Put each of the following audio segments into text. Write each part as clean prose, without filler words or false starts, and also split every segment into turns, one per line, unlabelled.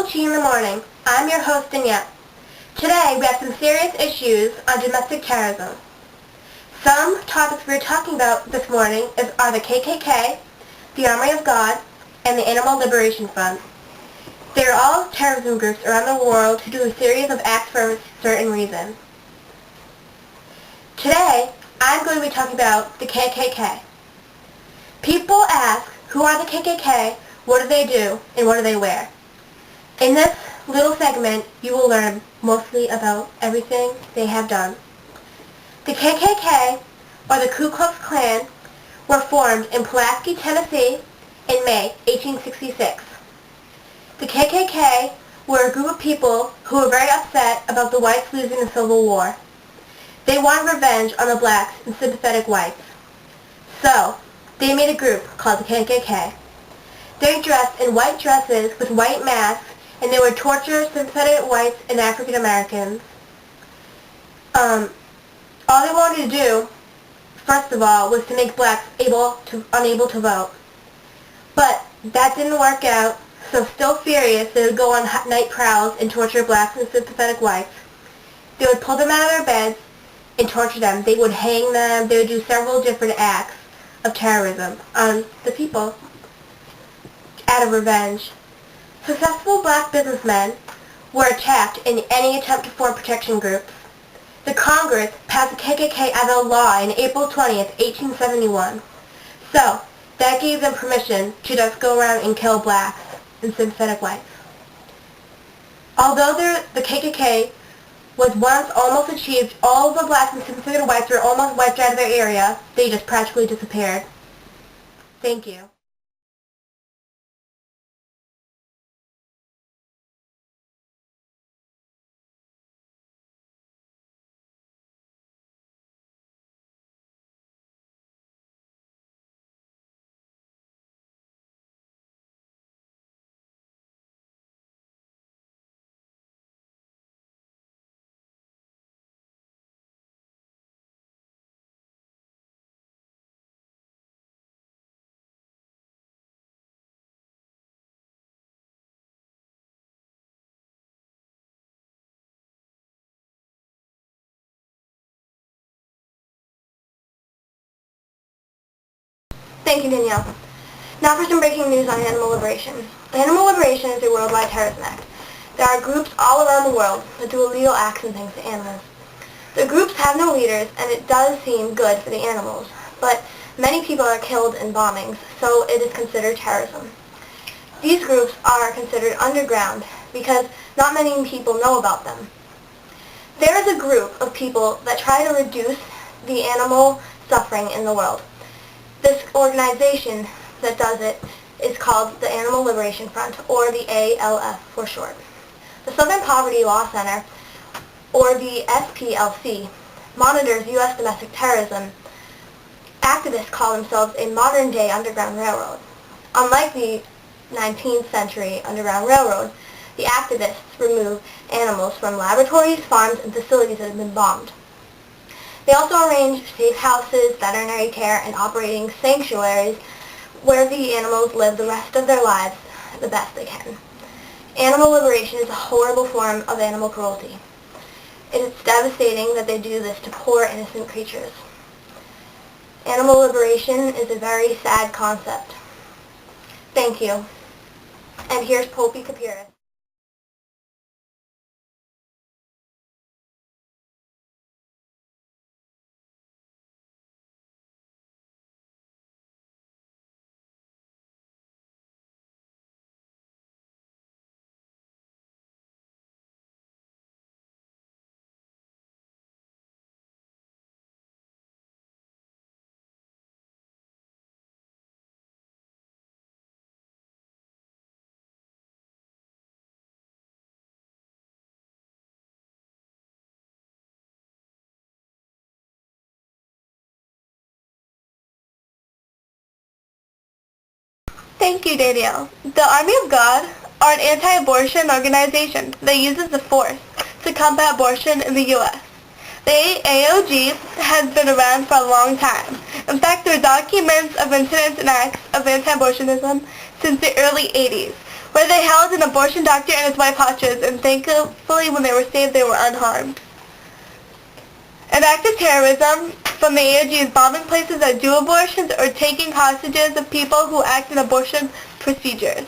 Tea in the Morning. I'm your host, Danielle. Today, we have some serious issues on domestic terrorism. Some topics we're talking about this morning are the KKK, the Army of God, and the Animal Liberation Front. They are all terrorism groups around the world who do a series of acts for a certain reason. Today, I'm going to be talking about the KKK. People ask, who are the KKK, what do they do, and what do they wear? In this little segment, you will learn mostly about everything they have done. The KKK, or the Ku Klux Klan, were formed in Pulaski, Tennessee in May 1866. The KKK were a group of people who were very upset about the whites losing the Civil War. They wanted revenge on the blacks and sympathetic whites. So, they made a group called the KKK. They dressed in white dresses with white masks, and they would torture sympathetic whites and African Americans. All they wanted to do, first of all, was to make blacks unable to vote. But that didn't work out, so still furious, they would go on night prowls and torture blacks and sympathetic whites. They would pull them out of their beds and torture them. They would hang them. They would do several different acts of terrorism on the people out of revenge. Successful black businessmen were attacked in any attempt to form protection groups. The Congress passed the KKK as a law on April 20th, 1871. So, that gave them permission to just go around and kill blacks and sympathetic whites. Although the KKK was once almost achieved, all of the blacks and sympathetic whites were almost wiped out of their area, they just practically disappeared. Thank you. Thank you, Danielle. Now for some breaking news on animal liberation. Animal liberation is a worldwide terrorism act. There are groups all around the world that do illegal acts and things to animals. The groups have no leaders, and it does seem good for the animals, but many people are killed in bombings, so it is considered terrorism. These groups are considered underground because not many people know about them. There is a group of people that try to reduce the animal suffering in the world. This organization that does it is called the Animal Liberation Front, or the ALF for short. The Southern Poverty Law Center, or the SPLC, monitors U.S. domestic terrorism. Activists call themselves a modern-day Underground Railroad. Unlike the 19th century Underground Railroad, the activists remove animals from laboratories, farms, and facilities that have been bombed. They also arrange safe houses, veterinary care, and operating sanctuaries where the animals live the rest of their lives the best they can. Animal liberation is a horrible form of animal cruelty. It is devastating that they do this to poor, innocent creatures. Animal liberation is a very sad concept. Thank you. And here's Popi. Thank you, Danielle. The Army of God are an anti-abortion organization that uses the force to combat abortion in the U.S. The AOG has been around for a long time. In fact, there are documents of incidents and acts of anti-abortionism since the early 80s, where they held an abortion doctor and his wife hostage, and thankfully when they were saved, they were unharmed. An act of terrorism from the AOG is bombing places that do abortions or taking hostages of people who act in abortion procedures.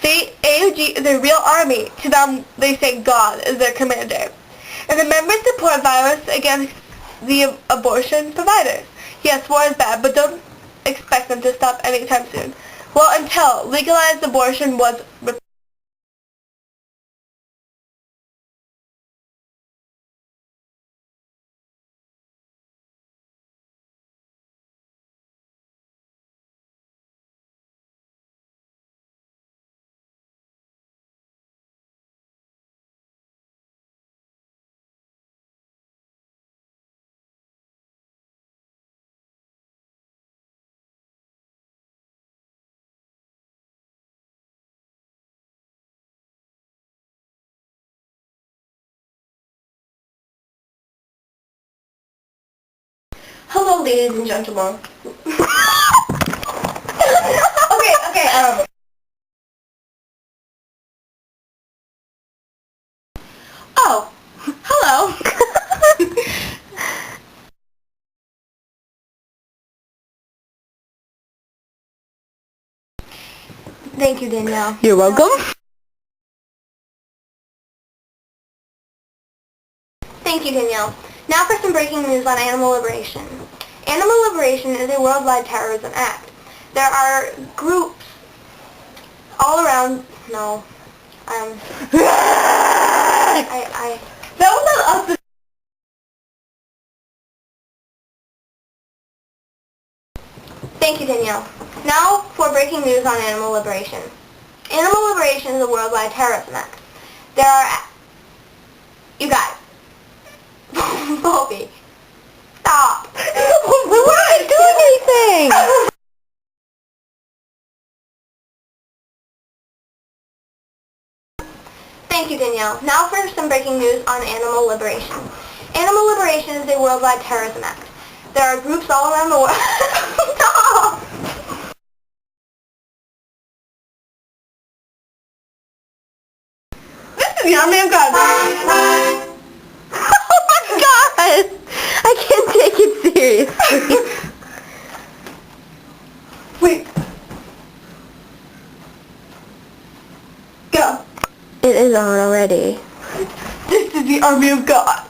The AOG is a real army. To them, they say God is their commander. And the members support violence against the abortion providers. Yes, war is bad, but don't expect them to stop anytime soon. Well, until legalized abortion was repealed. Hello, ladies and gentlemen. Okay. Oh, hello. Thank you, Danielle.
You're welcome.
Thank you, Danielle. Now for some breaking news on animal liberation. Animal liberation is a worldwide terrorism act. There are groups all around. No. That was not us. Thank you, Danielle. Now for breaking news on animal liberation. Animal liberation is a worldwide terrorism act. There are... You guys. Popi. Stop.
We're not doing anything.
Thank you, Danielle. Now for some breaking news on animal liberation. Animal liberation is a worldwide terrorism act. There are groups all around the world. Stop! This is the army of God.
Oh my God! I can't take it seriously.
Wait. Go.
It is on already.
This is the army of God.